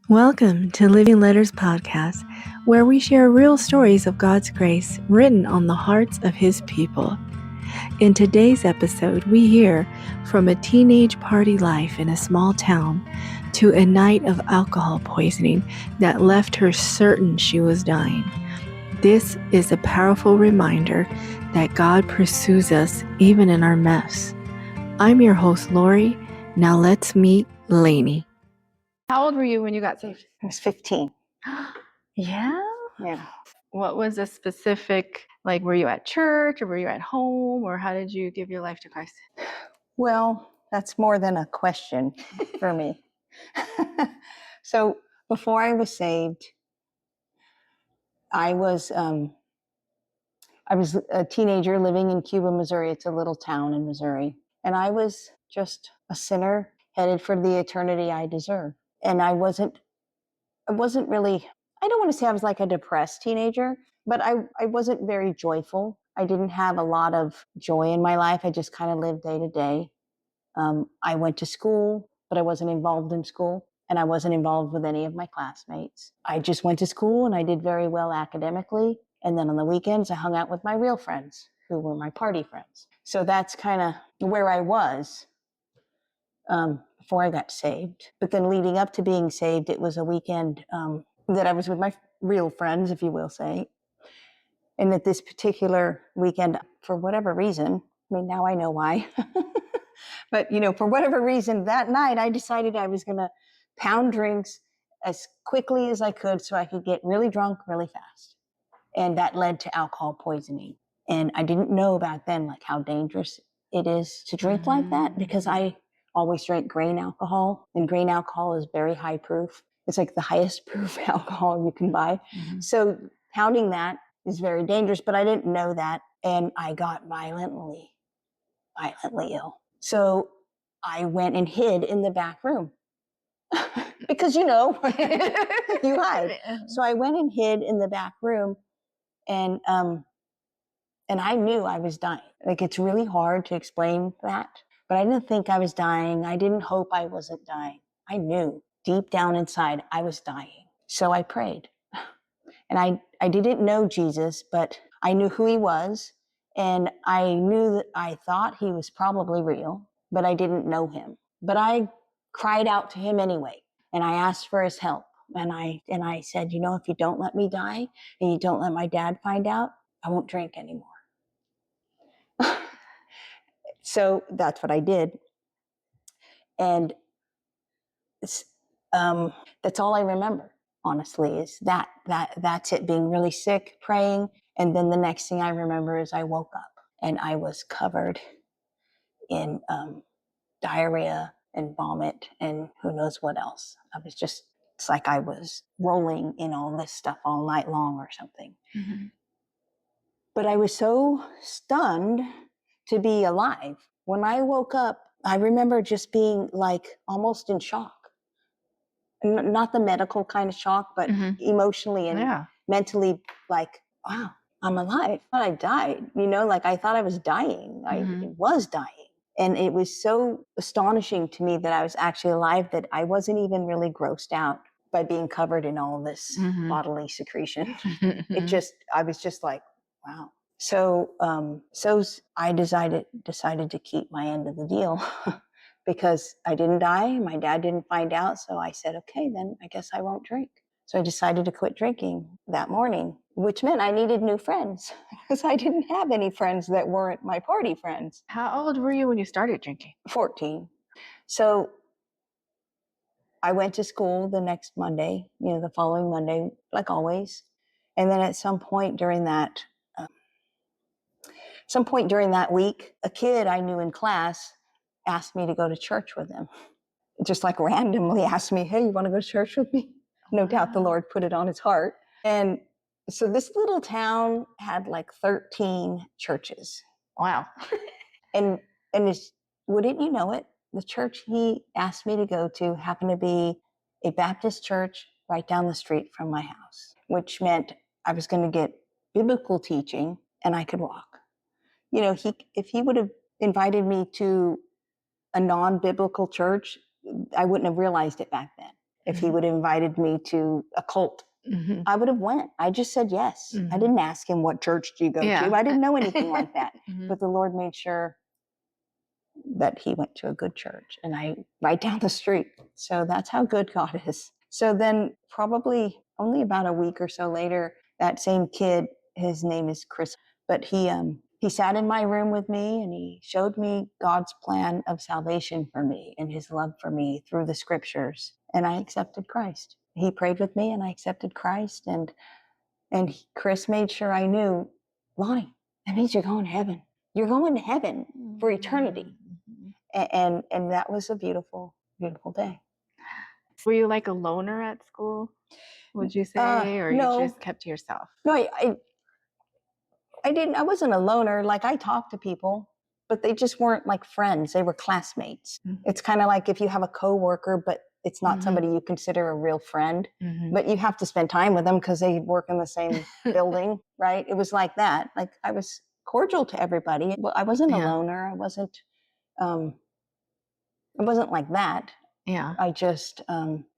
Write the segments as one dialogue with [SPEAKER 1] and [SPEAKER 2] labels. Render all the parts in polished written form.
[SPEAKER 1] Welcome to Living Letters Podcast, where we share real stories of God's grace written on the hearts of His people. In today's episode, we hear from a teenage party life in a small town to a night of alcohol poisoning that left her certain she was dying. This is a powerful reminder that God pursues us even in our mess. I'm your host, Lori. Now let's meet Lani. How old were you when you got saved?
[SPEAKER 2] I was 15.
[SPEAKER 1] Yeah?
[SPEAKER 2] Yeah.
[SPEAKER 1] What was a specific, like, were you at church or were you at home, or how did you give your life to Christ?
[SPEAKER 2] Well, that's more than a question for me. So before I was saved, I was a teenager living in Cuba, Missouri. It's a little town in Missouri. And I was just a sinner headed for the eternity I deserve. And I wasn't really, I don't want to say I was like a depressed teenager, but I wasn't very joyful. I didn't have a lot of joy in my life. I just kind of lived day to day. I went to school, but I wasn't involved in school, and I wasn't involved with any of my classmates. I just went to school and I did very well academically. And then on the weekends, I hung out with my real friends who were my party friends. So that's kind of where I was before I got saved. But then leading up to being saved, it was a weekend that I was with my real friends, if you will say. And at this particular weekend, for whatever reason, I mean, now I know why. But, for whatever reason, that night I decided I was going to pound drinks as quickly as I could so I could get really drunk really fast. And that led to alcohol poisoning. And I didn't know back then, like, how dangerous it is to drink like that, because I always drank grain alcohol, and grain alcohol is very high proof. It's like the highest proof alcohol you can buy. Mm-hmm. So pounding that is very dangerous, but I didn't know that. And I got violently ill. So I went and hid in the back room because, you hide. So I went and hid in the back room, and I knew I was dying. Like, it's really hard to explain that, but I didn't think I was dying. I didn't hope I wasn't dying. I knew deep down inside I was dying. So I prayed. And I didn't know Jesus, but I knew who he was. And I knew that I thought he was probably real, but I didn't know him. But I cried out to him anyway. And I asked for his help. And I said, if you don't let me die and you don't let my dad find out, I won't drink anymore. So that's what I did. And that's all I remember, honestly, is that's it, being really sick, praying. And then the next thing I remember is I woke up and I was covered in diarrhea and vomit and who knows what else. It's like I was rolling in all this stuff all night long or something. Mm-hmm. But I was so stunned to be alive. When I woke up, I remember just being like almost in shock. Not the medical kind of shock, but emotionally and mentally, like, wow, I'm alive. I thought I died, like I thought I was dying. I was dying. And it was so astonishing to me that I was actually alive, that I wasn't even really grossed out by being covered in all this bodily secretion. I was just like, wow. So I decided to keep my end of the deal because I didn't die. My dad didn't find out. So I said, okay, then I guess I won't drink. So I decided to quit drinking that morning, which meant I needed new friends because I didn't have any friends that weren't my party friends.
[SPEAKER 1] How old were you when you started drinking?
[SPEAKER 2] 14. So I went to school the next Monday, the following Monday, like always. And then at some point during that week, a kid I knew in class asked me to go to church with him. Just like randomly asked me, hey, you want to go to church with me? No doubt the Lord put it on his heart. And so this little town had like 13 churches.
[SPEAKER 1] Wow.
[SPEAKER 2] and wouldn't you know it, the church he asked me to go to happened to be a Baptist church right down the street from my house, which meant I was going to get biblical teaching and I could walk. If he would have invited me to a non-biblical church, I wouldn't have realized it back then. if he would have invited me to a cult, I would have went. I just said yes. I didn't ask him, what church do you go to? I didn't know anything like that. But the Lord made sure that he went to a good church, and I right down the street. So that's how good God is. So then probably only about a week or so later, that same kid, his name is Chris, but he sat in my room with me, and he showed me God's plan of salvation for me and his love for me through the scriptures. And I accepted Christ. He prayed with me, and I accepted Christ. And Chris made sure I knew, Lani, that means you're going to heaven. You're going to heaven for eternity. And that was a beautiful, beautiful day.
[SPEAKER 1] Were you like a loner at school, would you say, or
[SPEAKER 2] no.
[SPEAKER 1] you just kept to yourself?
[SPEAKER 2] No, I didn't. I wasn't a loner. Like, I talked to people, but they just weren't like friends. They were classmates. It's kind of like if you have a coworker, but it's not somebody you consider a real friend, but you have to spend time with them because they work in the same building, right? It was like that. Like, I was cordial to everybody. I wasn't a loner. I wasn't like that.
[SPEAKER 1] Yeah.
[SPEAKER 2] I just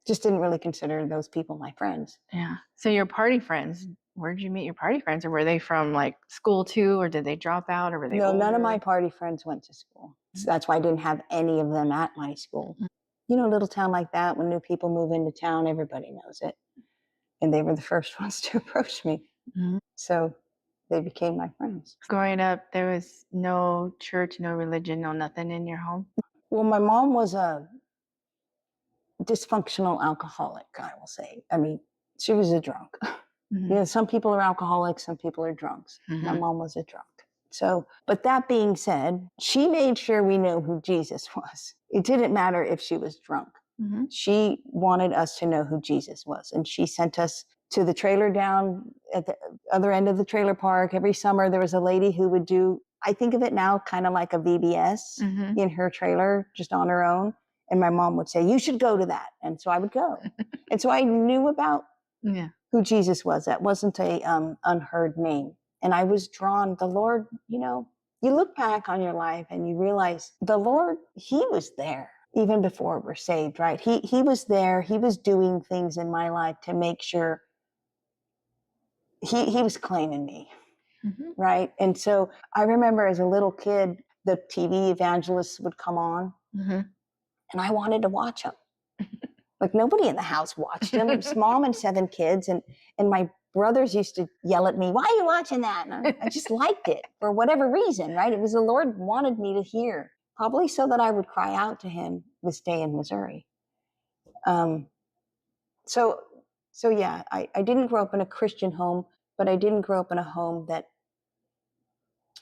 [SPEAKER 2] didn't really consider those people my friends.
[SPEAKER 1] Yeah. So your party friends, where did you meet your party friends? Or were they from like school too? Or did they drop out? Or were they older?
[SPEAKER 2] None of my party friends went to school. So that's why I didn't have any of them at my school. You know, a little town like that, when new people move into town, everybody knows it. And they were the first ones to approach me. So they became my friends.
[SPEAKER 1] Growing up, there was no church, no religion, no nothing in your home?
[SPEAKER 2] Well, my mom was a dysfunctional alcoholic, I will say. I mean, she was a drunk. You know, some people are alcoholics, some people are drunks. My mom was a drunk. So, but that being said, she made sure we knew who Jesus was. It didn't matter if she was drunk. She wanted us to know who Jesus was. And she sent us to the trailer down at the other end of the trailer park. Every summer, there was a lady who would do, I think of it now kind of like a VBS in her trailer, just on her own. And my mom would say, you should go to that. And so I would go. And so I knew about who Jesus was. That wasn't a unheard name. And I was drawn, the Lord, you know, you look back on your life and you realize the Lord, he was there even before we're saved, right? He was there. He was doing things in my life to make sure he was claiming me, right? And so I remember as a little kid, the TV evangelists would come on, and I wanted to watch them. Like, nobody in the house watched them. It was mom and 7 kids, and my brothers used to yell at me, why are you watching that? And I just liked it for whatever reason, right? It was the Lord wanted me to hear, probably so that I would cry out to him this day in Missouri. So yeah, I didn't grow up in a Christian home, but I didn't grow up in a home that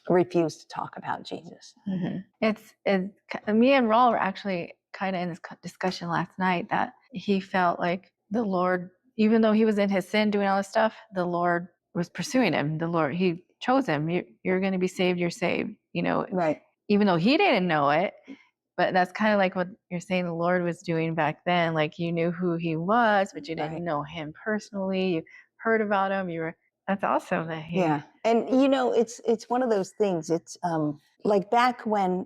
[SPEAKER 2] refused to talk about Jesus.
[SPEAKER 1] It's me and Raul were actually kind of in this discussion last night that he felt like the Lord, even though he was in his sin doing all this stuff, the Lord was pursuing him. The Lord, he chose him. You're going to be saved. You're saved. You know,
[SPEAKER 2] right?
[SPEAKER 1] Even though he didn't know it, but that's kind of like what you're saying the Lord was doing back then. Like, you knew who he was, but you didn't know him personally. You heard about him. That's awesome that he.
[SPEAKER 2] Yeah. And you know, it's one of those things. It's like back when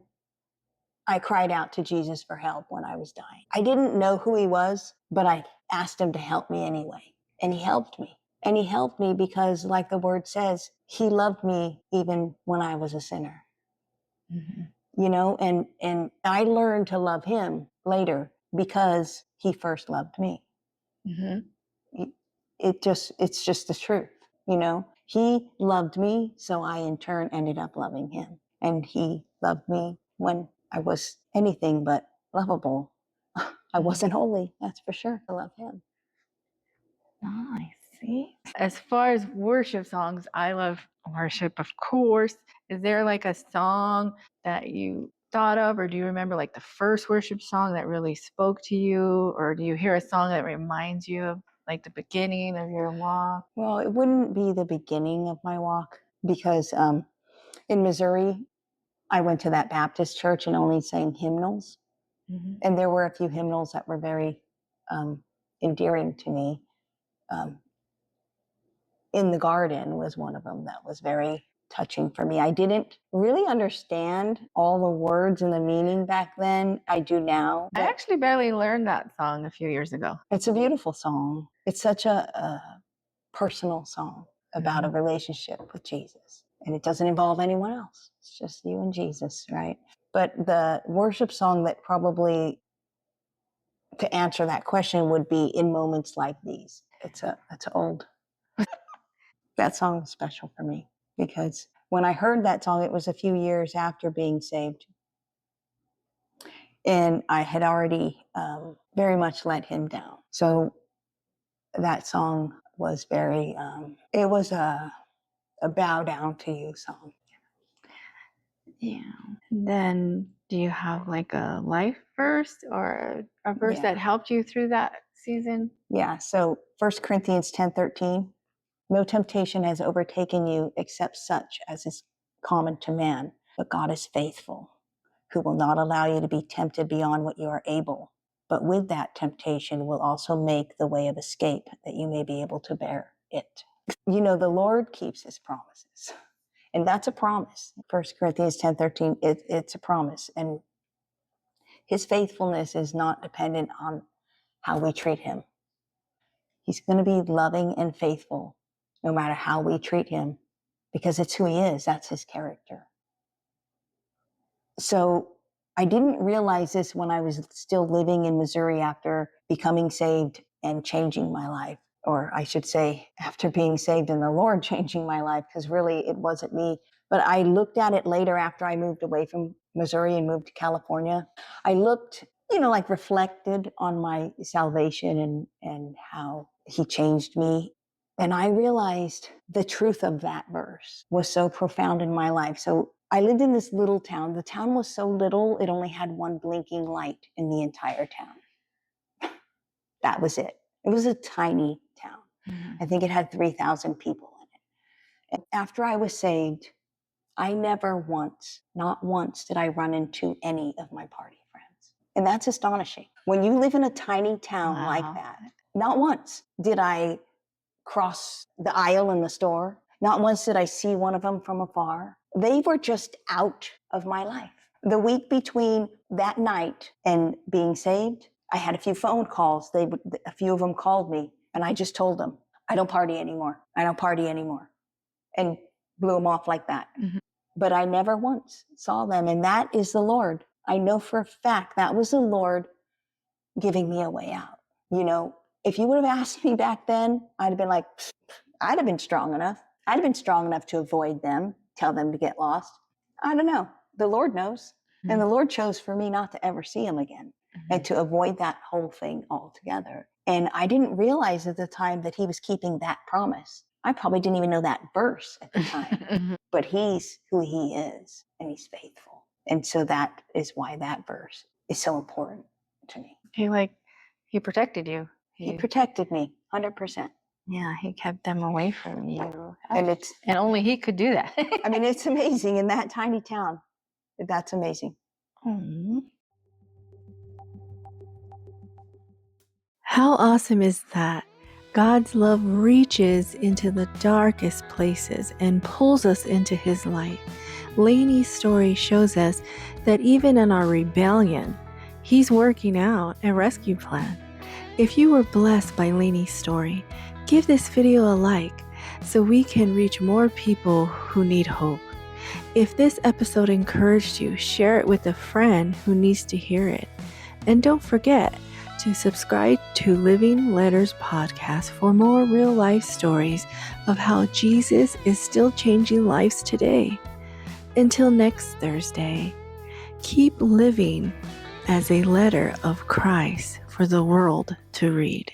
[SPEAKER 2] I cried out to Jesus for help when I was dying. I didn't know who he was, but I asked him to help me anyway. And he helped me. And he helped me because, like the word says, he loved me even when I was a sinner. You know, and I learned to love him later because he first loved me. It's just the truth, you know. He loved me, so I in turn ended up loving him. And he loved me when I was anything but lovable. I wasn't holy, that's for sure. I love him.
[SPEAKER 1] Nice. See? As far as worship songs, I love worship, of course. Is there like a song that you thought of, or do you remember like the first worship song that really spoke to you, or do you hear a song that reminds you of like the beginning of your walk?
[SPEAKER 2] Well, it wouldn't be the beginning of my walk because in Missouri, I went to that Baptist church and only sang hymnals. And there were a few hymnals that were very endearing to me. In the Garden was one of them that was very touching for me. I didn't really understand all the words and the meaning back then. I do now.
[SPEAKER 1] I actually barely learned that song a few years ago.
[SPEAKER 2] It's a beautiful song. It's such a personal song about a relationship with Jesus. And it doesn't involve anyone else. It's just you and Jesus, right? But the worship song that probably, to answer that question, would be In Moments Like These. It's old. That song is special for me because when I heard that song, it was a few years after being saved. And I had already very much let him down. So that song was very, it was a bow down to you song.
[SPEAKER 1] Yeah. Then do you have like a life verse or a verse that helped you through that season?
[SPEAKER 2] Yeah. So 1 Corinthians 10:13, no temptation has overtaken you except such as is common to man, but God is faithful, who will not allow you to be tempted beyond what you are able. But with that temptation will also make the way of escape that you may be able to bear it. You know, the Lord keeps his promises. And that's a promise. 1 Corinthians 10:13, it's a promise. And his faithfulness is not dependent on how we treat him. He's going to be loving and faithful no matter how we treat him because it's who he is. That's his character. So I didn't realize this when I was still living in Missouri after becoming saved and changing my life. Or I should say, after being saved and the Lord changing my life, because really it wasn't me. But I looked at it later after I moved away from Missouri and moved to California. I looked, like reflected on my salvation and how he changed me. And I realized the truth of that verse was so profound in my life. So I lived in this little town. The town was so little, it only had one blinking light in the entire town. That was it. It was a tiny town. I think it had 3,000 people in it. And after I was saved, I never once, not once, did I run into any of my party friends. And that's astonishing. When you live in a tiny town like that, not once did I cross the aisle in the store. Not once did I see one of them from afar. They were just out of my life. The week between that night and being saved, I had a few phone calls. A few of them called me, and I just told them, I don't party anymore. I don't party anymore. And blew them off like that. Mm-hmm. But I never once saw them, and that is the Lord. I know for a fact that was the Lord giving me a way out. If you would have asked me back then, I'd have been like, I'd have been strong enough. I'd have been strong enough to avoid them, tell them to get lost. I don't know. The Lord knows. Mm-hmm. And the Lord chose for me not to ever see him again and to avoid that whole thing altogether. And I didn't realize at the time that he was keeping that promise. I probably didn't even know that verse at the time. But he's who he is, and he's faithful. And so that is why that verse is so important to me.
[SPEAKER 1] He protected you.
[SPEAKER 2] He protected me 100%.
[SPEAKER 1] Yeah, he kept them away from you.
[SPEAKER 2] And
[SPEAKER 1] only he could do that.
[SPEAKER 2] I mean, it's amazing in that tiny town. That's amazing.
[SPEAKER 1] How awesome is that? God's love reaches into the darkest places and pulls us into his light. Lani's story shows us that even in our rebellion, he's working out a rescue plan. If you were blessed by Lani's story, give this video a like so we can reach more people who need hope. If this episode encouraged you, share it with a friend who needs to hear it. And don't forget to subscribe to Living Letters Podcast for more real life stories of how Jesus is still changing lives today. Until next Thursday, keep living as a letter of Christ for the world to read.